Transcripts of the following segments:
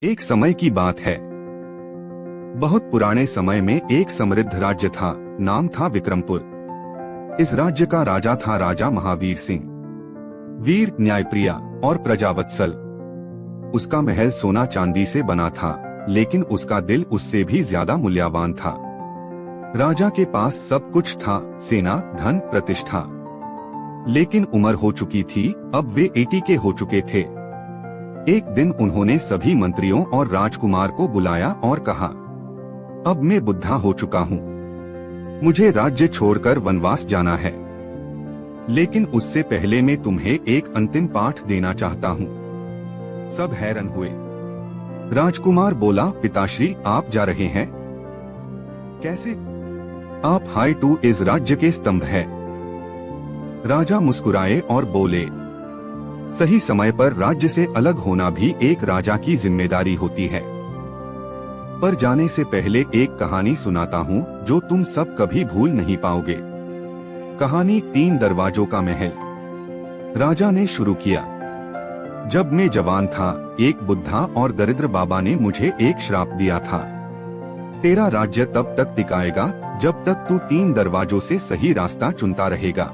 एक समय की बात है। बहुत पुराने समय में एक समृद्ध राज्य था। नाम था विक्रमपुर। इस राज्य का राजा था राजा महावीर सिंह। वीर, न्यायप्रिय और प्रजावत्सल। उसका महल सोना चांदी से बना था, लेकिन उसका दिल उससे भी ज्यादा मूल्यवान था। राजा के पास सब कुछ था, सेना, धन, प्रतिष्ठा। लेकिन उम्र हो चुकी थी, अब वे 80 के हो चुके थे। एक दिन उन्होंने सभी मंत्रियों और राजकुमार को बुलाया और कहा, अब मैं बुढ़ा हो चुका हूँ, मुझे राज्य छोड़कर वनवास जाना है। लेकिन उससे पहले मैं तुम्हें एक अंतिम पाठ देना चाहता हूँ। सब हैरान हुए। राजकुमार बोला, पिताश्री, आप जा रहे हैं? कैसे? आप हाई टू इस राज्य के स्तंभ है। राजा मुस्कुराए और बोले, सही समय पर राज्य से अलग होना भी एक राजा की जिम्मेदारी होती है। पर जाने से पहले एक कहानी सुनाता हूँ जो तुम सब कभी भूल नहीं पाओगे। कहानी 3 दरवाजों का महल। राजा ने शुरू किया। जब मैं जवान था, एक बुढ़ा और दरिद्र बाबा ने मुझे एक श्राप दिया था। तेरा राज्य तब तक टिकाएगा जब तक तू 3 दरवाजों से सही रास्ता चुनता रहेगा।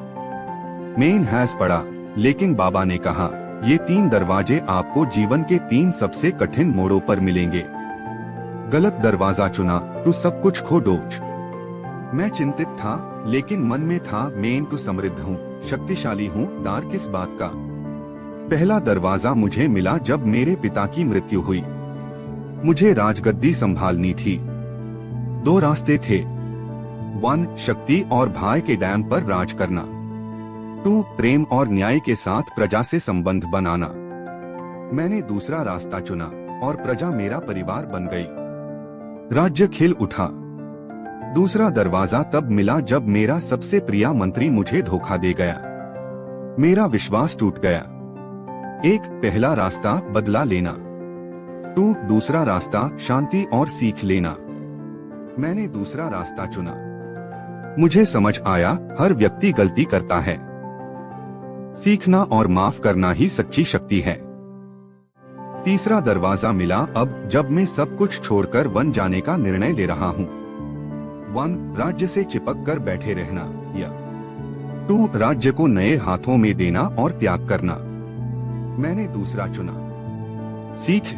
मैं हैस पड़ा, लेकिन बाबा ने कहा, ये 3 दरवाजे आपको जीवन के 3 सबसे कठिन मोड़ों पर मिलेंगे। गलत दरवाजा चुना तो सब कुछ खो डोच। मैं चिंतित था, लेकिन मन में था, मैं तो समृद्ध हूँ, शक्तिशाली हूँ, डर किस बात का। पहला दरवाजा मुझे मिला जब मेरे पिता की मृत्यु हुई। मुझे राजगद्दी संभालनी थी। 2 रास्ते थे। 1, शक्ति और भाई के डैम पर राज करना। 2, प्रेम और न्याय के साथ प्रजा से संबंध बनाना। मैंने दूसरा रास्ता चुना और प्रजा मेरा परिवार बन गई। राज्य खिल उठा। दूसरा दरवाजा तब मिला जब मेरा सबसे प्रिय मंत्री मुझे धोखा दे गया। मेरा विश्वास टूट गया। 1, पहला रास्ता बदला लेना। 2, दूसरा रास्ता शांति और सीख लेना। मैंने दूसरा रास्ता चुना। मुझे समझ आया, हर व्यक्ति गलती करता है। सीखना और माफ करना ही सच्ची शक्ति है। तीसरा दरवाजा मिला अब जब मैं सब कुछ छोड़कर वन जाने का निर्णय ले रहा हूँ। 1, राज्य से चिपक कर बैठे रहना, या 2, राज्य को नए हाथों में देना और त्याग करना। मैंने दूसरा चुना। सीख।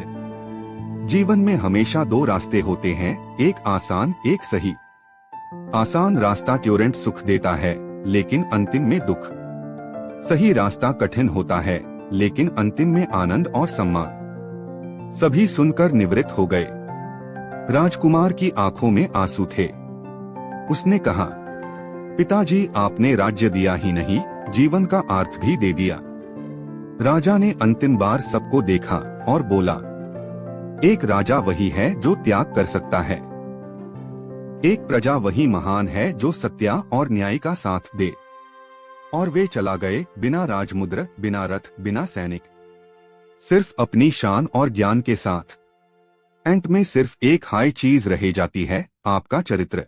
जीवन में हमेशा 2 रास्ते होते हैं, एक आसान, एक सही। आसान रास्ता तुरंत सुख देता है, लेकिन अंतिम में दुख। सही रास्ता कठिन होता है, लेकिन अंतिम में आनंद और सम्मान। सभी सुनकर निवृत्त हो गए। राजकुमार की आंखों में आंसू थे। उसने कहा, पिताजी, आपने राज्य दिया ही नहीं, जीवन का अर्थ भी दे दिया। राजा ने अंतिम बार सबको देखा और बोला, एक राजा वही है जो त्याग कर सकता है। एक प्रजा वही महान है जो सत्य और न्याय का साथ दे। और वे चला गए, बिना राजमुद्र, बिना रथ, बिना सैनिक, सिर्फ अपनी शान और ज्ञान के साथ। अंत में सिर्फ एक हाई चीज रह जाती है, आपका चरित्र।